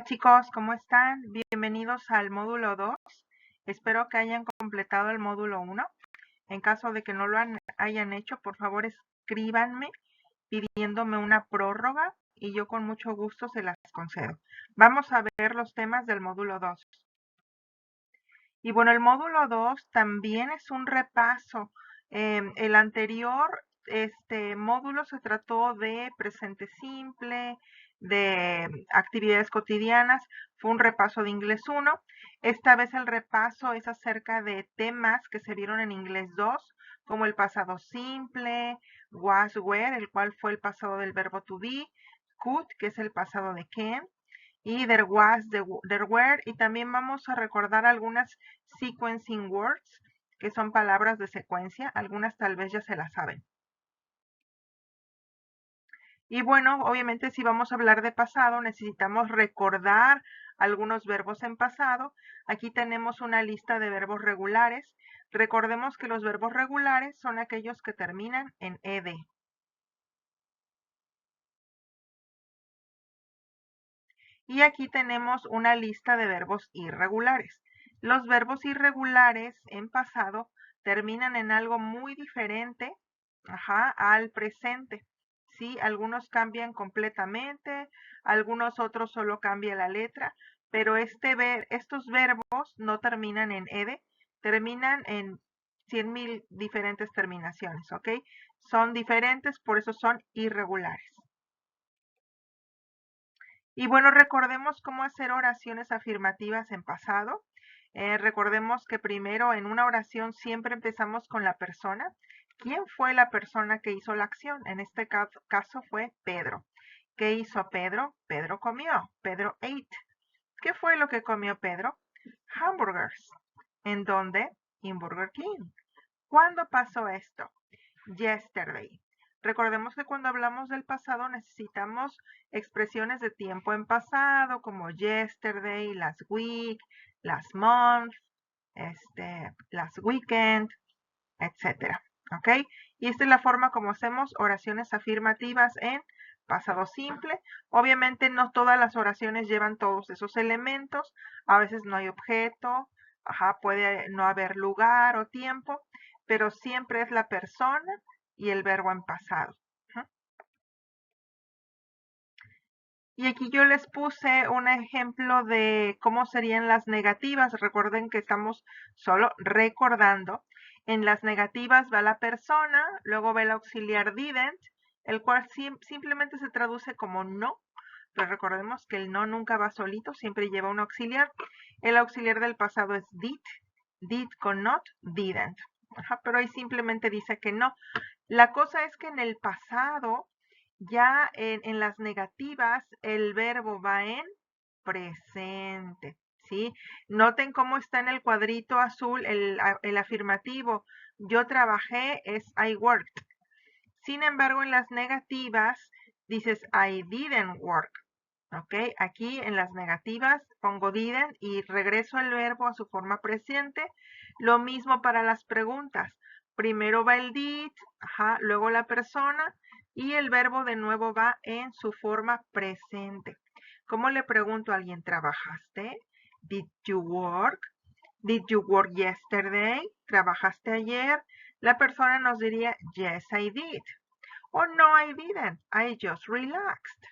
Chicos, ¿cómo están? Bienvenidos al módulo 2. Espero que hayan completado el módulo 1. En caso de que no lo hayan hecho, por favor escríbanme pidiéndome una prórroga y yo con mucho gusto se las concedo. Vamos a ver los temas del módulo 2. Y bueno, el módulo 2 también es un repaso. El anterior módulo se trató de presente simple, de actividades cotidianas, fue un repaso de inglés 1. Esta vez el repaso es acerca de temas que se vieron en inglés 2, como el pasado simple, was, were, el cual fue el pasado del verbo to be, could, que es el pasado de can, y there was, there were, y también vamos a recordar algunas sequencing words, que son palabras de secuencia, algunas tal vez ya se las saben. Y bueno, obviamente si vamos a hablar de pasado, necesitamos recordar algunos verbos en pasado. Aquí tenemos una lista de verbos regulares. Recordemos que los verbos regulares son aquellos que terminan en ed. Y aquí tenemos una lista de verbos irregulares. Los verbos irregulares en pasado terminan en algo muy diferente, al presente. ¿Sí? Algunos cambian completamente, algunos otros solo cambia la letra, pero estos verbos no terminan en ed, terminan en 100,000 diferentes terminaciones, ¿ok? Son diferentes, por eso son irregulares. Y bueno, recordemos cómo hacer oraciones afirmativas en pasado. Recordemos que primero en una oración siempre empezamos con la persona. ¿Quién fue la persona que hizo la acción? En este caso fue Pedro. ¿Qué hizo Pedro? Pedro comió. Pedro ate. ¿Qué fue lo que comió Pedro? Hamburgers. ¿En dónde? En Burger King. ¿Cuándo pasó esto? Yesterday. Recordemos que cuando hablamos del pasado necesitamos expresiones de tiempo en pasado como yesterday, last week, last month, last weekend, etcétera. ¿Ok? Y esta es la forma como hacemos oraciones afirmativas en pasado simple. Obviamente no todas las oraciones llevan todos esos elementos. A veces no hay objeto, puede no haber lugar o tiempo, pero siempre es la persona y el verbo en pasado. Y aquí yo les puse un ejemplo de cómo serían las negativas. Recuerden que estamos solo recordando. En las negativas va la persona, luego va el auxiliar didn't, el cual simplemente se traduce como no. Pero recordemos que el no nunca va solito, siempre lleva un auxiliar. El auxiliar del pasado es did con not, didn't. Pero ahí simplemente dice que no. La cosa es que en el pasado, ya en las negativas, el verbo va en presente, ¿sí? Noten cómo está en el cuadrito azul el afirmativo. Yo trabajé es I worked. Sin embargo, en las negativas dices I didn't work. ¿Ok? Aquí en las negativas pongo didn't y regreso el verbo a su forma presente. Lo mismo para las preguntas. Primero va el did, luego la persona y el verbo de nuevo va en su forma presente. ¿Cómo le pregunto a alguien, ¿trabajaste? Did you work? Did you work yesterday? ¿Trabajaste ayer? La persona nos diría, yes, I did. O no, I didn't. I just relaxed.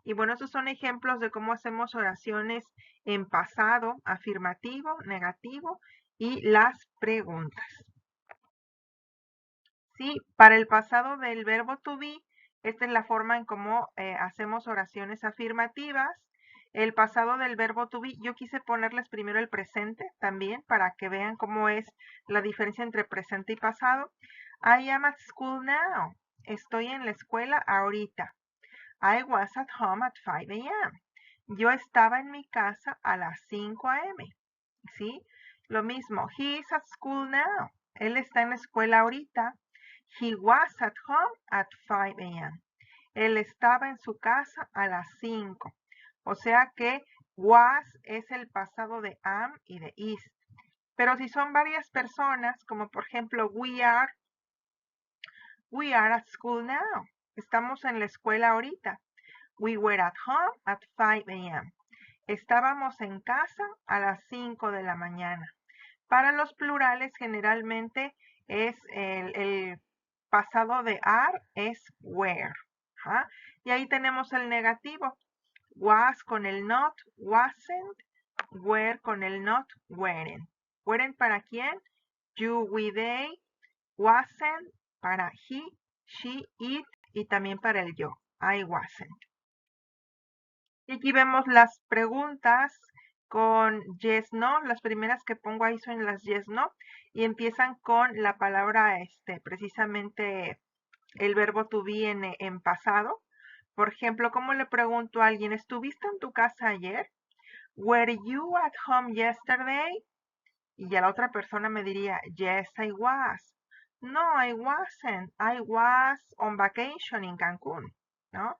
Y bueno, estos son ejemplos de cómo hacemos oraciones en pasado, afirmativo, negativo y las preguntas. Sí, para el pasado del verbo to be, esta es la forma en cómo hacemos oraciones afirmativas. El pasado del verbo to be, yo quise ponerles primero el presente también para que vean cómo es la diferencia entre presente y pasado. I am at school now. Estoy en la escuela ahorita. I was at home at 5 a.m. Yo estaba en mi casa a las 5 a.m. ¿Sí? Lo mismo, he is at school now. Él está en la escuela ahorita. He was at home at 5 a.m. Él estaba en su casa a las 5. O sea que was es el pasado de am y de is. Pero si son varias personas, como por ejemplo we are at school now. Estamos en la escuela ahorita. We were at home at 5 a.m. Estábamos en casa a las 5 de la mañana. Para los plurales generalmente es el pasado de are es were. ¿Ah? Y ahí tenemos el negativo. Was con el not, wasn't. Were con el not, weren't. ¿Weren't para quién? You, we, they. Wasn't para he, she, it y también para el yo. I wasn't. Y aquí vemos las preguntas con yes, no. Las primeras que pongo ahí son las yes, no. Y empiezan con la palabra, precisamente el verbo to be en pasado. Por ejemplo, ¿cómo le pregunto a alguien, ¿estuviste en tu casa ayer? Were you at home yesterday? Y ya la otra persona me diría, yes, I was. No, I wasn't. I was on vacation in Cancún, ¿no?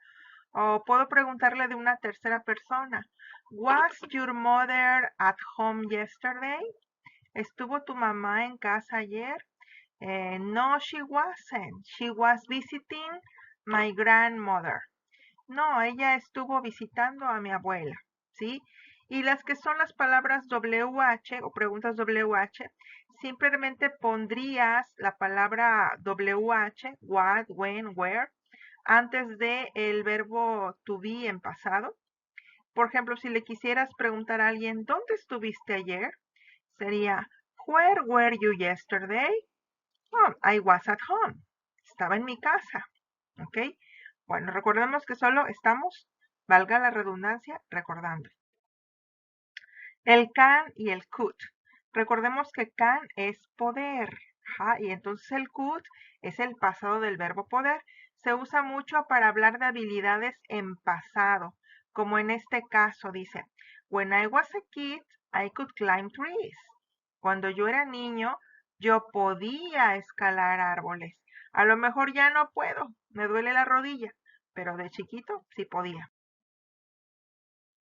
O puedo preguntarle de una tercera persona. Was your mother at home yesterday? ¿Estuvo tu mamá en casa ayer? No, she wasn't. She was visiting my grandmother. No, ella estuvo visitando a mi abuela, ¿sí? Y las que son las palabras WH o preguntas WH, simplemente pondrías la palabra WH, what, when, where, antes de el verbo to be en pasado. Por ejemplo, si le quisieras preguntar a alguien, ¿dónde estuviste ayer? Sería, where were you yesterday? Oh, I was at home. Estaba en mi casa. ¿Ok? Bueno, recordemos que solo estamos, valga la redundancia, recordando. El can y el could. Recordemos que can es poder. ¿Ja? Y entonces el could es el pasado del verbo poder. Se usa mucho para hablar de habilidades en pasado, como en este caso dice, when I was a kid, I could climb trees. Cuando yo era niño, yo podía escalar árboles. A lo mejor ya no puedo, me duele la rodilla, pero de chiquito sí podía.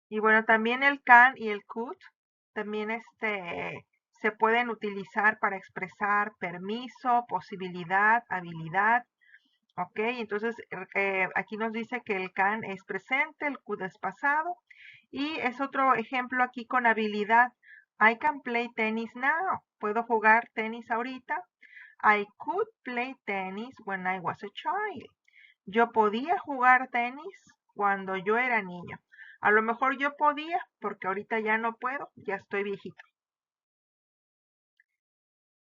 Y bueno, también el can y el could también se pueden utilizar para expresar permiso, posibilidad, habilidad. Ok, entonces aquí nos dice que el can es presente, el could es pasado. Y es otro ejemplo aquí con habilidad. I can play tennis now. Puedo jugar tenis ahorita. I could play tennis when I was a child. Yo podía jugar tenis cuando yo era niño. A lo mejor yo podía porque ahorita ya no puedo, ya estoy viejito.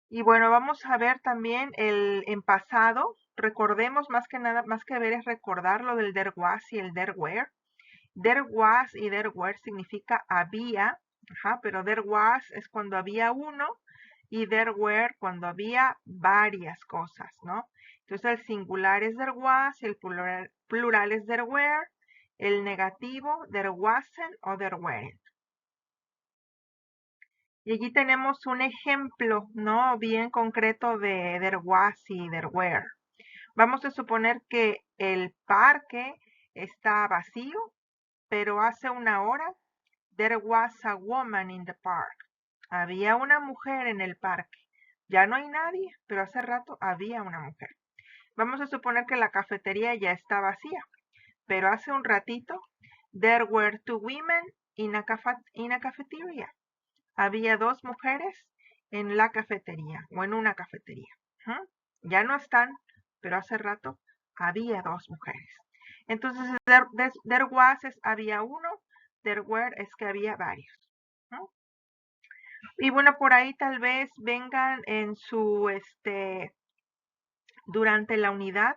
Y bueno, vamos a ver también el en pasado. Recordemos más que nada, más que ver es recordar lo del there was y el there were. There was y there were significa había, pero there was es cuando había uno y there were cuando había varias cosas, ¿no? Entonces el singular es there was y el plural es there were, el negativo there wasn't o there weren't. Y allí tenemos un ejemplo, ¿no? Bien concreto de there was y there were. Vamos a suponer que el parque está vacío, pero hace una hora there was a woman in the park. Había una mujer en el parque. Ya no hay nadie, pero hace rato había una mujer. Vamos a suponer que la cafetería ya está vacía, pero hace un ratito there were two women in a cafeteria. Había dos mujeres en la cafetería o en una cafetería. Ya no están, pero hace rato había dos mujeres. Entonces, there was es había uno, there were es que había varios. Y bueno, por ahí tal vez vengan en su, durante la unidad,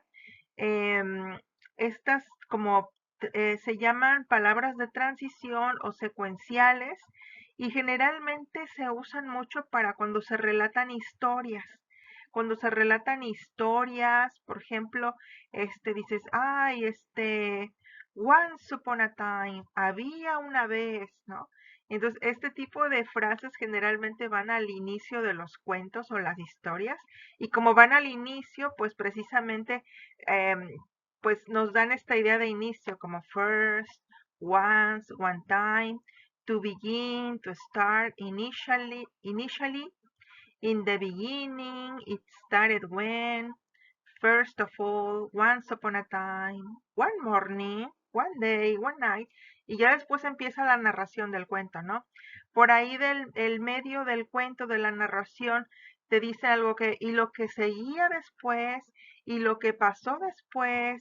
estas como se llaman palabras de transición o secuenciales y generalmente se usan mucho para cuando se relatan historias. Cuando se relatan historias, por ejemplo, dices, ay, once upon a time, había una vez, ¿no? Entonces, este tipo de frases generalmente van al inicio de los cuentos o las historias y como van al inicio, pues precisamente, pues nos dan esta idea de inicio como first, once, one time, to begin, to start, initially, in the beginning, it started when, first of all, once upon a time, one morning, one day, one night, y ya después empieza la narración del cuento, ¿no? Por ahí del el medio del cuento, de la narración, te dice algo que, y lo que seguía después, y lo que pasó después,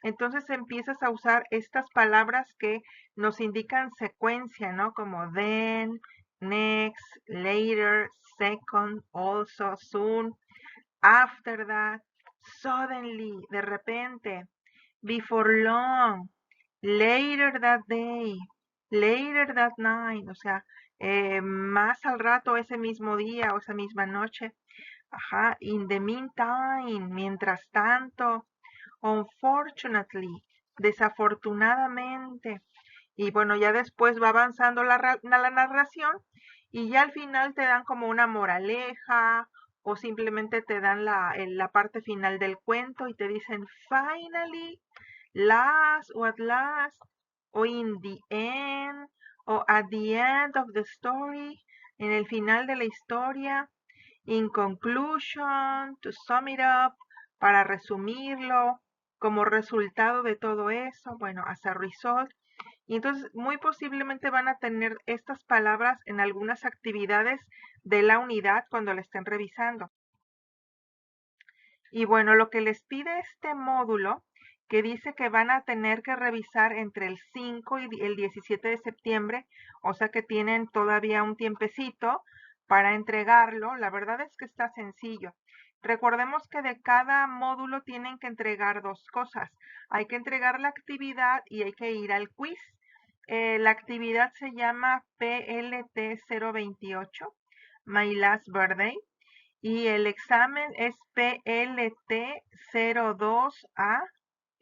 entonces empiezas a usar estas palabras que nos indican secuencia, ¿no? Como then, next, later, second, also, soon, after that, suddenly, de repente, before long, later that day, later that night, o sea, más al rato ese mismo día o esa misma noche. Ajá, in the meantime, mientras tanto, unfortunately, desafortunadamente. Y bueno, ya después va avanzando la narración y ya al final te dan como una moraleja o simplemente te dan la parte final del cuento y te dicen finally, last o at last o in the end o at the end of the story, en el final de la historia. In conclusion, to sum it up, para resumirlo, como resultado de todo eso, bueno, as a result. Y entonces muy posiblemente van a tener estas palabras en algunas actividades de la unidad cuando la estén revisando. Y bueno, lo que les pide este módulo, que dice que van a tener que revisar entre el 5 y el 17 de septiembre, o sea que tienen todavía un tiempecito para entregarlo, la verdad es que está sencillo. Recordemos que de cada módulo tienen que entregar dos cosas. Hay que entregar la actividad y hay que ir al quiz. La actividad se llama PLT 028, My Last Birthday. Y el examen es PLT 02A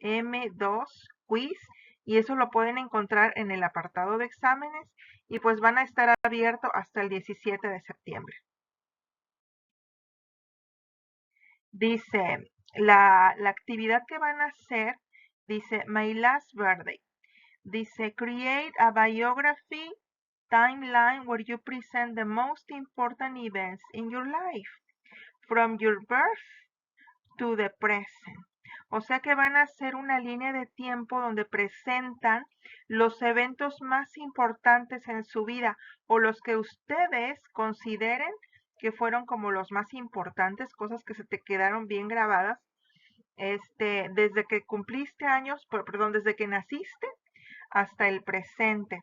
M2 Quiz y eso lo pueden encontrar en el apartado de exámenes y pues van a estar abiertos hasta el 17 de septiembre. Dice, la actividad que van a hacer, dice, My Last Birthday. Dice, create a biography timeline where you present the most important events in your life, from your birth to the present. O sea que van a hacer una línea de tiempo donde presentan los eventos más importantes en su vida o los que ustedes consideren que fueron como los más importantes, cosas que se te quedaron bien grabadas, desde que cumpliste años, perdón, desde que naciste hasta el presente.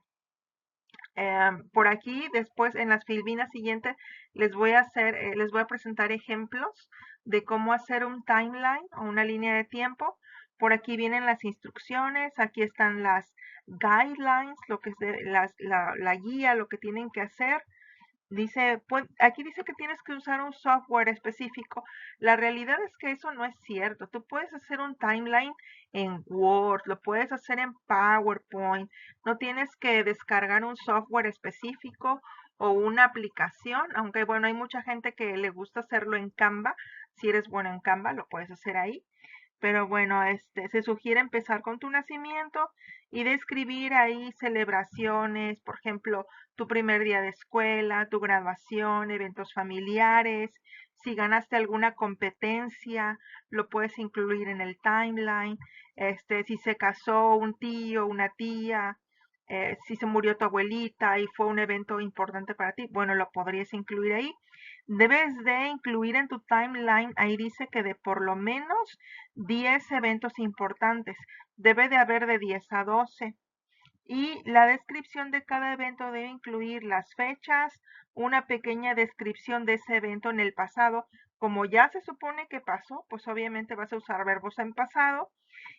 Por aquí, después en las filminas siguientes, les voy a presentar ejemplos de cómo hacer un timeline o una línea de tiempo. Por aquí vienen las instrucciones, aquí están las guidelines, lo que es la guía, lo que tienen que hacer. Dice, pues, aquí dice que tienes que usar un software específico. La realidad es que eso no es cierto. Tú puedes hacer un timeline en Word, lo puedes hacer en PowerPoint. No tienes que descargar un software específico o una aplicación, aunque bueno, hay mucha gente que le gusta hacerlo en Canva. Si eres bueno en Canva, lo puedes hacer ahí. Pero bueno, se sugiere empezar con tu nacimiento y describir ahí celebraciones, por ejemplo, tu primer día de escuela, tu graduación, eventos familiares. Si ganaste alguna competencia, lo puedes incluir en el timeline. Si se casó un tío, una tía, si se murió tu abuelita y fue un evento importante para ti, bueno, lo podrías incluir ahí. Debes de incluir en tu timeline, ahí dice que de por lo menos 10 eventos importantes. Debe de haber de 10 a 12. Y la descripción de cada evento debe incluir las fechas, una pequeña descripción de ese evento en el pasado. Como ya se supone que pasó, pues obviamente vas a usar verbos en pasado.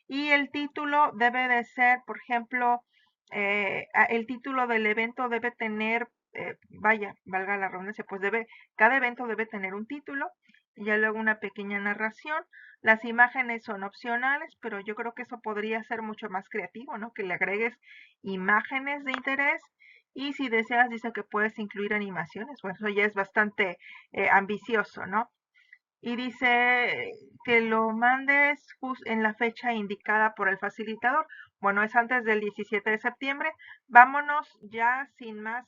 Y el título debe de ser, por ejemplo, el título del evento debe tener, valga la redundancia, pues cada evento debe tener un título y ya luego una pequeña narración. Las imágenes son opcionales, pero yo creo que eso podría ser mucho más creativo, ¿no? Que le agregues imágenes de interés y si deseas, dice que puedes incluir animaciones. Bueno, eso ya es bastante ambicioso, ¿no? Y dice que lo mandes en la fecha indicada por el facilitador. Bueno, es antes del 17 de septiembre. Vámonos ya sin más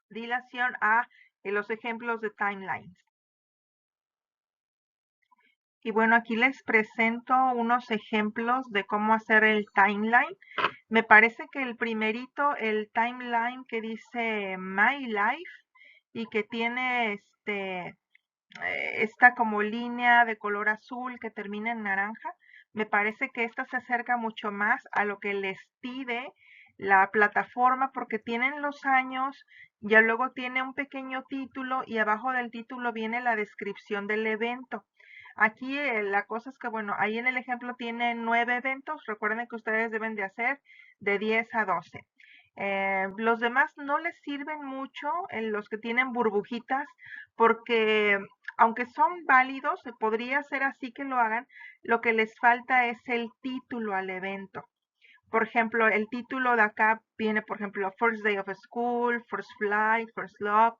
dilación a los ejemplos de timelines. Y bueno, aquí les presento unos ejemplos de cómo hacer el timeline. Me parece que el primerito, el timeline que dice My Life y que tiene esta como línea de color azul que termina en naranja, me parece que esta se acerca mucho más a lo que les pide la plataforma porque tienen los años, ya luego tiene un pequeño título y abajo del título viene la descripción del evento. Aquí la cosa es que, bueno, ahí en el ejemplo tiene 9 eventos. Recuerden que ustedes deben de hacer de 10 a 12. Los demás no les sirven mucho, los que tienen burbujitas, porque aunque son válidos, se podría ser así que lo hagan, lo que les falta es el título al evento. Por ejemplo, el título de acá viene, por ejemplo, First Day of School, First Flight, First Love,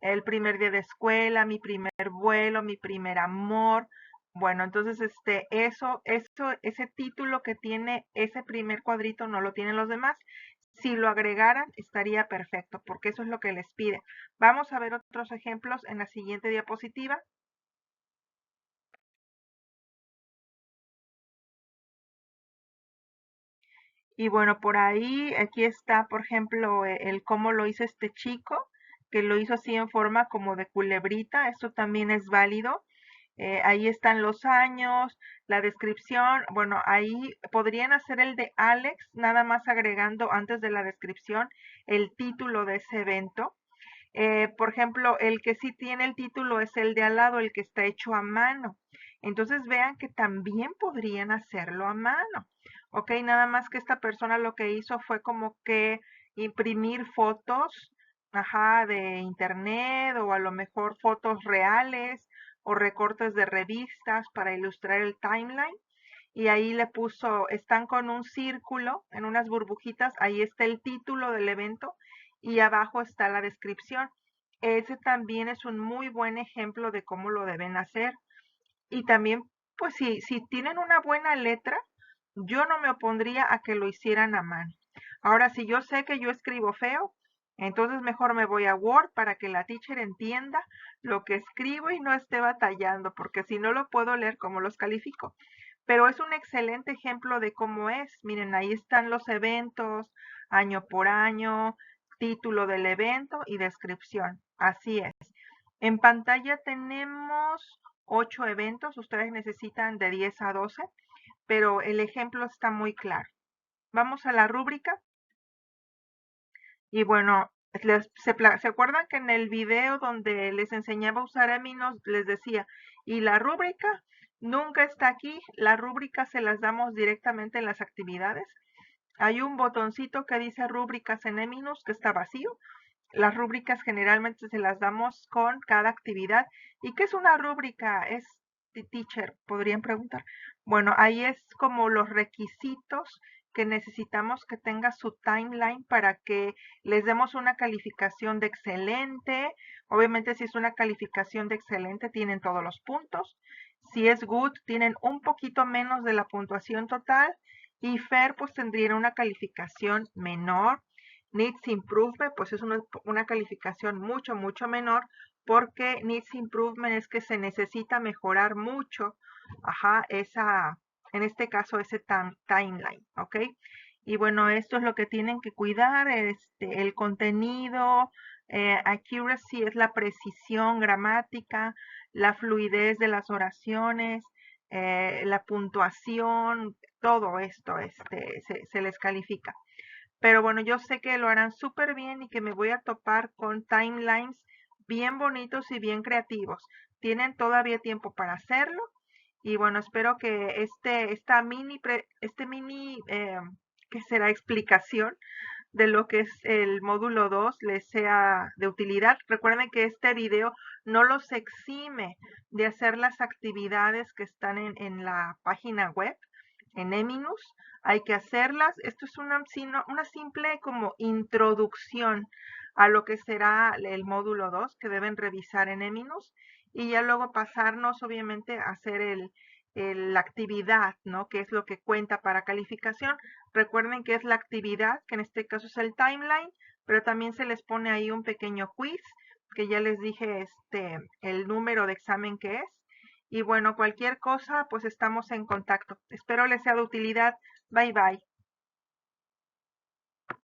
el primer día de escuela, mi primer vuelo, mi primer amor. Bueno, entonces ese título que tiene ese primer cuadrito no lo tienen los demás. Si lo agregaran, estaría perfecto, porque eso es lo que les pide. Vamos a ver otros ejemplos en la siguiente diapositiva. Y bueno, por ahí, aquí está, por ejemplo, el cómo lo hizo este chico, que lo hizo así en forma como de culebrita. Esto también es válido. Ahí están los años, la descripción. Bueno, ahí podrían hacer el de Alex, nada más agregando antes de la descripción el título de ese evento. Por ejemplo, el que sí tiene el título es el de al lado, el que está hecho a mano. Entonces vean que también podrían hacerlo a mano. Ok, nada más que esta persona lo que hizo fue como que imprimir fotos, ajá, de internet o a lo mejor fotos reales o recortes de revistas para ilustrar el timeline. Y ahí le puso, están con un círculo en unas burbujitas, ahí está el título del evento y abajo está la descripción. Ese también es un muy buen ejemplo de cómo lo deben hacer. Y también, pues si tienen una buena letra, yo no me opondría a que lo hicieran a mano. Ahora, si yo sé que yo escribo feo, entonces mejor me voy a Word para que la teacher entienda lo que escribo y no esté batallando, porque si no lo puedo leer, ¿cómo los califico? Pero es un excelente ejemplo de cómo es. Miren, ahí están los eventos, año por año, título del evento y descripción. Así es. En pantalla tenemos 8 eventos, ustedes necesitan de 10 a 12, pero el ejemplo está muy claro. Vamos a la rúbrica y bueno, ¿se acuerdan que en el video donde les enseñaba a usar Eminos les decía, y la rúbrica nunca está aquí, la rúbrica se las damos directamente en las actividades? Hay un botoncito que dice rúbricas en Eminos que está vacío. Las rúbricas generalmente se las damos con cada actividad. ¿Y qué es una rúbrica? Es teacher, podrían preguntar. Bueno, ahí es como los requisitos que necesitamos que tenga su timeline para que les demos una calificación de excelente. Obviamente si es una calificación de excelente tienen todos los puntos. Si es good tienen un poquito menos de la puntuación total y fair pues tendrían una calificación menor. Needs Improvement, pues es una calificación mucho, mucho menor, porque Needs Improvement es que se necesita mejorar mucho, ajá, en este caso, ese timeline, ¿ok? Y bueno, esto es lo que tienen que cuidar, el contenido, accuracy es la precisión gramática, la fluidez de las oraciones, la puntuación, todo esto se les califica. Pero bueno, yo sé que lo harán súper bien y que me voy a topar con timelines bien bonitos y bien creativos. Tienen todavía tiempo para hacerlo. Y bueno, espero que este mini, que será explicación de lo que es el módulo 2 les sea de utilidad. Recuerden que este video no los exime de hacer las actividades que están en la página web, en Eminus. Hay que hacerlas. Esto es una simple como introducción a lo que será el módulo 2 que deben revisar en Eminus y ya luego pasarnos obviamente a hacer la actividad, ¿no? Que es lo que cuenta para calificación. Recuerden que es la actividad, que en este caso es el timeline, pero también se les pone ahí un pequeño quiz, que ya les dije el número de examen que es. Y bueno, cualquier cosa, pues estamos en contacto. Espero les sea de utilidad. Bye bye.